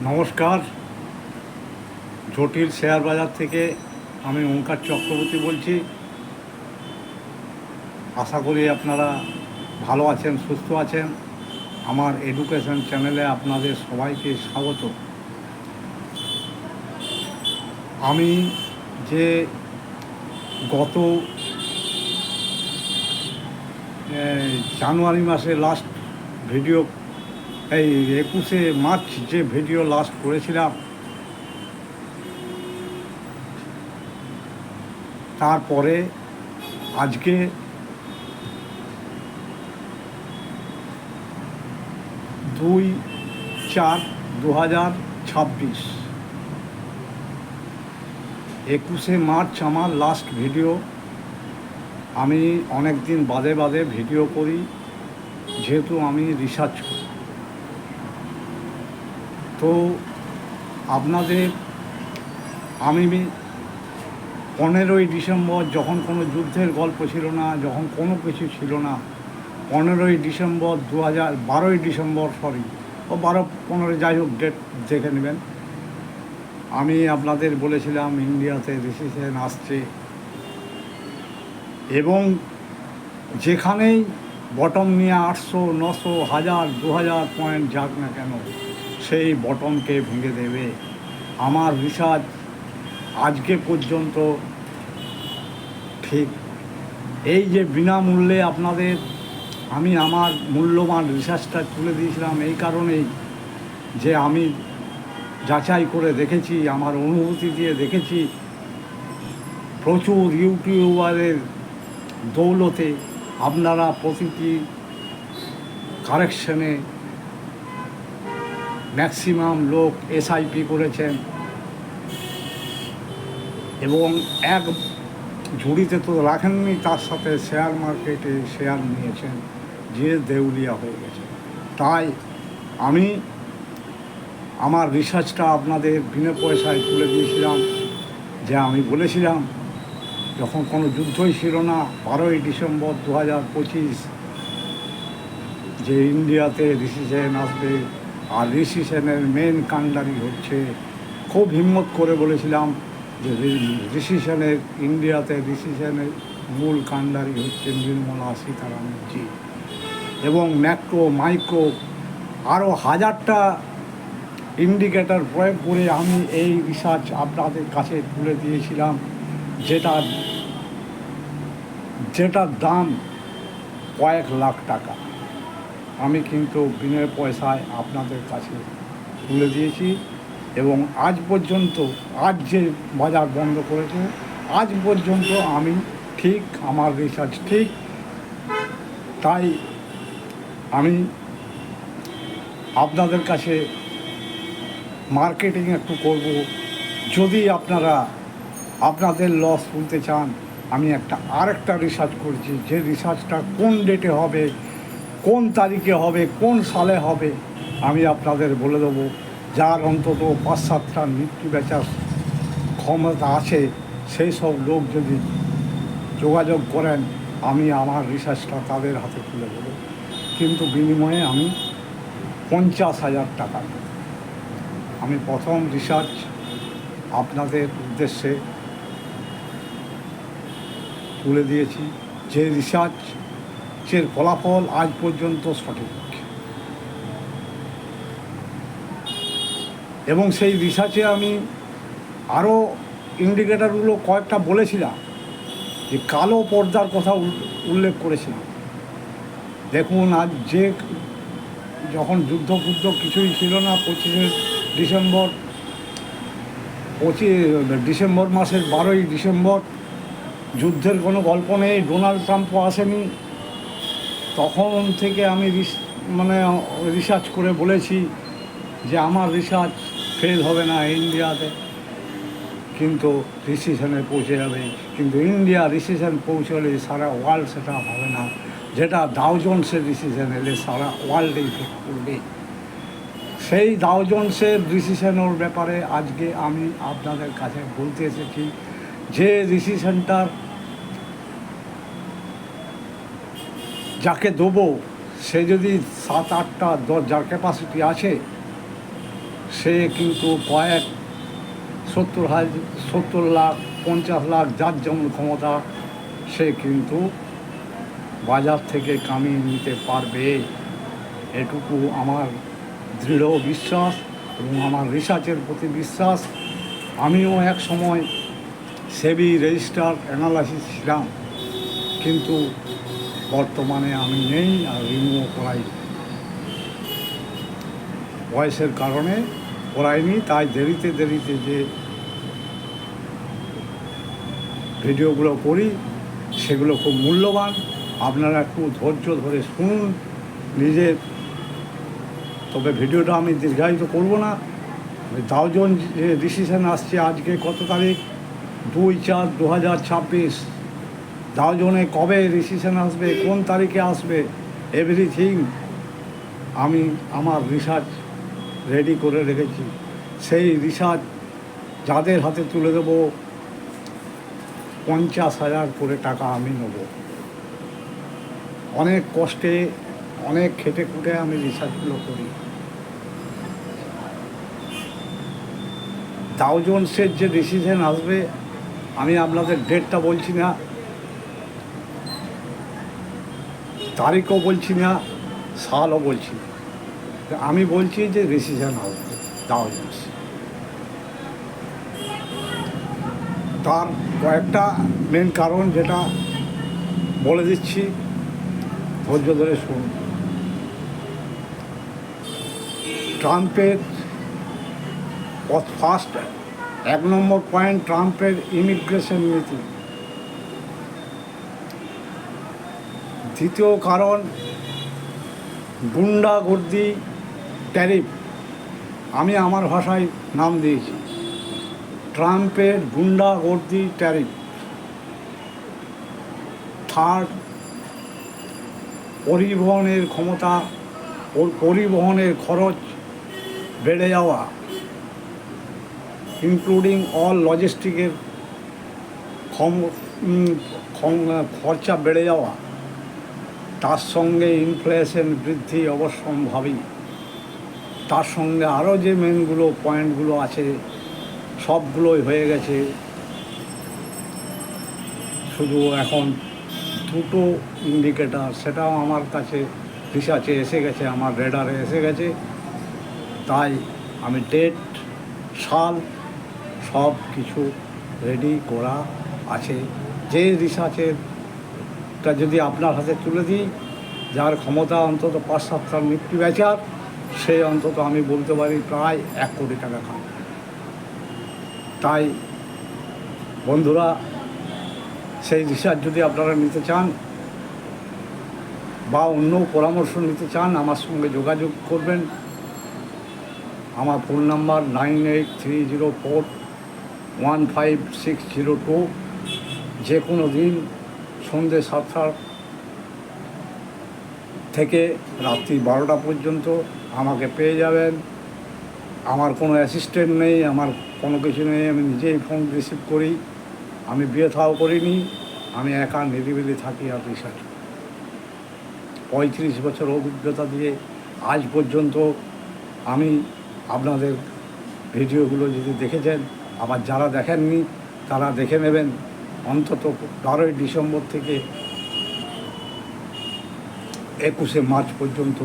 নমস্কার। জটিল শেয়ার বাজার থেকে আমি ওঙ্কার চক্রবর্তী বলছি। আশা করি আপনারা ভালো আছেন, সুস্থ আছেন। আমার এডুকেশন চ্যানেলে আপনাদের সবাইকে স্বাগত। আমি যে গত জানুয়ারি মাসে লাস্ট ভিডিও, এই 21শে মার্চ যে ভিডিও লাস্ট করেছিলাম, তারপরে আজকে 2/4/2026 21শে মার্চ আমার লাস্ট ভিডিও। আমি অনেক দিন বাদে বাদে ভিডিও করি, যেহেতু আমি রিসার্চ করি। তো আপনাদের আমি 15ই ডিসেম্বর, যখন কোনো যুদ্ধের গল্প ছিল না, যখন কোনো কিছু ছিল না, 15ই ডিসেম্বর 12ই ডিসেম্বর, ও 12-15, যাই হোক, ডেট দেখে নেবেন, আমি আপনাদের বলেছিলাম ইন্ডিয়াতে রিসেশন আসছে এবং যেখানেই বটম নিয়ে 800, 900, 1000, 2000 পয়েন্ট যাক না কেন, সেই বটমকে ভেঙে দেবে। আমার রিসার্চ আজকে পর্যন্ত ঠিক। এই যে বিনামূল্যে আপনাদের আমি আমার মূল্যবান রিসার্চটা তুলে দিয়েছিলাম, এই কারণেই যে আমি যাচাই করে দেখেছি, আমার অনুভূতি দিয়ে দেখেছি, প্রচুর ইউটিউবারের দৌলতে আপনারা প্রতিটি কারেকশনে ম্যাক্সিমাম লোক এসআইপি করেছেন এবং এক ঝুড়িতে তো রাখেননি, তার সাথে শেয়ার মার্কেটে শেয়ার নিয়েছেন, যে দেউলিয়া হয়ে গেছে। তাই আমি আমার রিসার্চটা আপনাদের বিনা পয়সায় তুলে দিয়েছিলাম। যে আমি বলেছিলাম, যখন কোনো যুদ্ধই ছিল না, 12ই ডিসেম্বর 2025, যে ইন্ডিয়াতে রিসেশন আসবে, আর রিসেশনের মেন কাণ্ডারি হচ্ছে, খুব হিম্মত করে বলেছিলাম যে ইন্ডিয়াতে রিসেশনের মূল কাণ্ডারি হচ্ছে নির্মলা সীতারামনজি, এবং ম্যাক্রো মাইক্রো আরও 1000টা ইন্ডিকেটর প্রয়োগ করে আমি এই রিসার্চ আপনাদের কাছে তুলে দিয়েছিলাম, যেটার দাম কয়েক লাখ টাকা। আমি কিন্তু বিনা পয়সায় আপনাদের কাছে তুলে দিয়েছি এবং আজ পর্যন্ত, আজ যে বাজার বন্ধ করেছে, আজ পর্যন্ত আমি ঠিক, আমার রিসার্চ ঠিক। তাই আমি আপনাদের কাছে মার্কেটিং একটু করব। যদি আপনারা আপনাদের লস তুলতে চান, আমি আরেকটা রিসার্চ করছি, যে রিসার্চটা কোন ডেটে হবে, কোন তারিখে হবে, কোন সালে হবে, আমি আপনাদের বলে দেবো। যার অন্তত 5-7টা মৃত্যু বেচার ক্ষমতা আছে, সেই সব লোক যদি যোগাযোগ করেন, আমি আমার রিসার্চটা তাদের হাতে তুলে দেবো। কিন্তু বিনিময়ে আমি 50,000 টাকা দেব। আমি প্রথম রিসার্চ আপনাদের উদ্দেশ্যে তুলে দিয়েছি, যে রিসার্চের ফলাফল আজ পর্যন্ত সঠিক, এবং সেই রিসার্চে আমি আরও ইন্ডিকেটারগুলো কয়েকটা বলেছিলাম, যে কালো পর্দার কথা উল্লেখ করেছিলাম। দেখুন, আজ যখন যুদ্ধ কিছুই ছিল না, 25শে ডিসেম্বর, ডিসেম্বর মাসের 12ই ডিসেম্বর, যুদ্ধের কোনো গল্প নেই, ডোনাল্ড ট্রাম্পও আসেনি। তখন থেকে আমি রিসার্চ করে বলেছি যে আমার রিসার্চ ফেল হবে না ইন্ডিয়াতে, কিন্তু রিসেশনে পৌঁছে যাবে। কিন্তু ইন্ডিয়া রিসেশন পৌঁছলে সারা ওয়ার্ল্ড সেটা হবে না, যেটা ডাও জোন্সের রিসেশন এলে সারা ওয়ার্ল্ডে ইফেক্ট করবে। সেই ডাও জোন্সের রিসেশনের ব্যাপারে আজকে আমি আপনাদের কাছে বলতে এসেছি, যে রিসেশনটার যাকে দেবো, সে যদি 7-8টা 10 যার ক্যাপাসিটি আছে, সে কিন্তু 70 লাখ 50 লাখ যার যেমন ক্ষমতা সে কিন্তু বাজার থেকে কামিয়ে নিতে পারবে, এটুকু আমার দৃঢ় বিশ্বাস এবং আমার রিসার্চের প্রতি বিশ্বাস। আমিও এক সময় সেবি রেজিস্টার অ্যানালাইসিস ছিলাম, কিন্তু বর্তমানে আমি নেই আর রিনিউ করাই বয়সের কারণে করাইনি। তাই দেরিতে যে ভিডিওগুলো করি সেগুলো খুব মূল্যবান, আপনারা একটু ধৈর্য ধরে শুনুন নিজের। তবে ভিডিওটা আমি দীর্ঘায়িত করব না। ডাও জোন্স যে ডিসিশন আসছে আজকে কত তারিখ, 2/4/2026, ডাও জোনে কবে ডিসিশন আসবে, কোন তারিখে আসবে, এভরিথিং আমি আমার রিসার্চ রেডি করে রেখেছি। সেই রিসার্চ যাদের হাতে তুলে দেবো 50,000 করে টাকা আমি নেব। অনেক কষ্টে অনেক খেটে খুঁটে আমি রিসার্চগুলো করি। ডাও জোন্সের যে ডিসিশন আসবে, আমি আপনাদের ডেটটা বলছি না, তারিখও বলছি না, সালও বলছি না, আমি বলছি যে ডিসিশন আসবে ডাও জোন্স। তার কয়েকটা মেন কারণ যেটা বলে দিচ্ছি, ধৈর্য ধরে শুনুন। ট্রাম্পের ফার্স্ট 1 নম্বর পয়েন্ট, ট্রাম্পের ইমিগ্রেশন নীতি। দ্বিতীয় কারণ গুন্ডাগর্দি ট্যারিফ, আমি আমার ভাষায় নাম দিয়েছি ট্রাম্পের গুন্ডাগর্দি ট্যারিফ। থার্ড, পরিবহনের ক্ষমতা ও পরিবহনের খরচ বেড়ে যাওয়া, ইনক্লুডিং অল লজিস্টিকের খরচা বেড়ে যাওয়া, তার সঙ্গে ইনফ্লেশন বৃদ্ধি অবশ্যম্ভাবী। তার সঙ্গে আরও যে মেনগুলো পয়েন্টগুলো আছে সবগুলোই হয়ে গেছে। শুধু এখন দুটো ইন্ডিকেটার, সেটাও আমার কাছে রিসার্চে এসে গেছে, আমার রেডারে এসে গেছে। তাই আমি ডেট, সাল সব কিছু রেডি করা আছে। যে রিসার্চেরটা যদি আপনার হাতে তুলে দিই, যার ক্ষমতা অন্তত 5-7টার নিফটি বেচার, সে অন্তত আমি বলতে পারি প্রায় 1 কোটি টাকা খাবে। তাই বন্ধুরা, সেই রিসার্চ যদি আপনারা নিতে চান বা অন্য পরামর্শ নিতে চান, আমার সঙ্গে যোগাযোগ করবেন। আমার ফোন নাম্বার 9830415602। যে কোনো দিন সন্ধ্যে 7টা থেকে রাত্রি 12টা পর্যন্ত আমাকে পেয়ে যাবেন। আমার কোনো অ্যাসিস্ট্যান্ট নেই, আমার কোনো কিছু নেই, আমি নিজেই ফোন রিসিভ করি। আমি বিয়ে থাও করিনি, আমি একা নিরিবিলি থাকি আর রিসার্চ। 35 বছর অভিজ্ঞতা দিয়ে আজ পর্যন্ত আমি আপনাদের ভিডিওগুলো যদি দেখেছেন, আবার যারা দেখেননি তারা দেখে নেবেন। অন্তত 12ই ডিসেম্বর থেকে 21শে মার্চ পর্যন্ত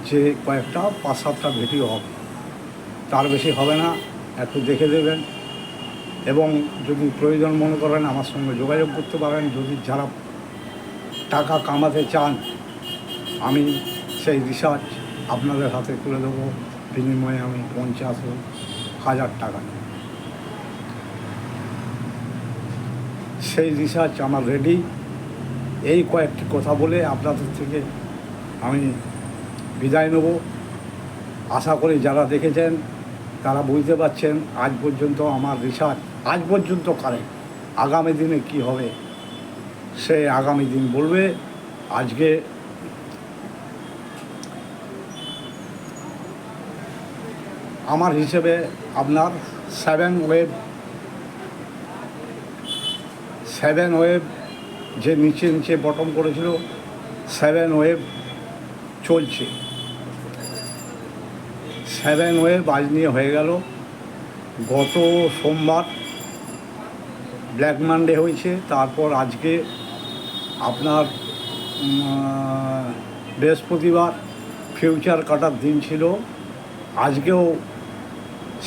যে কয়েকটা 5-7টা ভিডিও হবে, তার বেশি হবে না, একটু দেখে দেবেন। এবং যদি প্রয়োজন মনে করেন আমার সঙ্গে যোগাযোগ করতে পারেন। যদি যারা টাকা কামাতে চান, আমি সেই রিসার্চ আপনাদের হাতে তুলে দেবো, বিনিময়ে আমি 50,000 টাকা নেব। সেই রিসার্চ আমার রেডি। এই কয়েকটি কথা বলে আপনাদের থেকে আমি বিদায় নেব। আশা করি যারা দেখেছেন তারা বুঝতে পারছেন আজ পর্যন্ত আমার রিসার্চ আজ পর্যন্ত কারেক্ট। আগামী দিনে কি হবে সে আগামী দিন বলবে। আজকে আমার হিসেবে আপনার 7 ওয়েভ যে নিচে বটম করেছিল, 7 ওয়েভ চলছে। 7 ওয়ে বাজ নিয়ে হয়ে গেল। গত সোমবার ব্ল্যাক মানডে হয়েছে, তারপর আজকে আপনার বৃহস্পতিবার ফিউচার কাটার দিন ছিল। আজকেও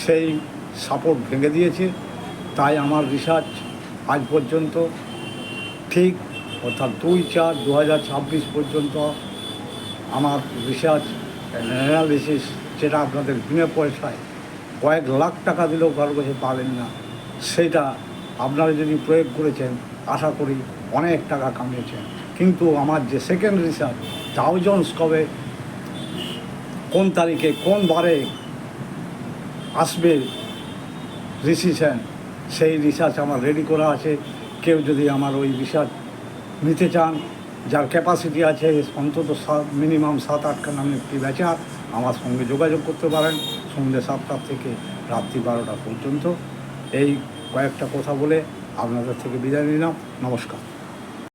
সেই সাপোর্ট ভেঙে দিয়েছে, তাই আমার রিসার্চ আজ পর্যন্ত ঠিক, অর্থাৎ 2/4/2026 পর্যন্ত আমার রিসার্চ অ্যানালিসিস, যেটা আপনাদের বিনা পয়সায় কয়েক লাখ টাকা দিলেও কারো কাছে পাবেন না, সেটা আপনারা যদি প্রয়োগ করেছেন আশা করি অনেক টাকা কামিয়েছেন। কিন্তু আমার যে সেকেন্ড রিসার্চ, ডাও জোন্স কবে কোন তারিখে কোন বারে আসবে রিসিশন, সেই রিসার্চ আমার রেডি করা আছে। কেউ যদি আমার ওই রিসার্চ নিতে চান, যার ক্যাপাসিটি আছে অন্তত মিনিমাম 7-8খানা নিফটি বেচার, আমার সঙ্গে যোগাযোগ করতে পারেন সন্ধ্যে 7টা থেকে রাত্রি 12টা পর্যন্ত। এই কয়েকটা কথা বলে আপনাদের থেকে বিদায় নিলাম। নমস্কার।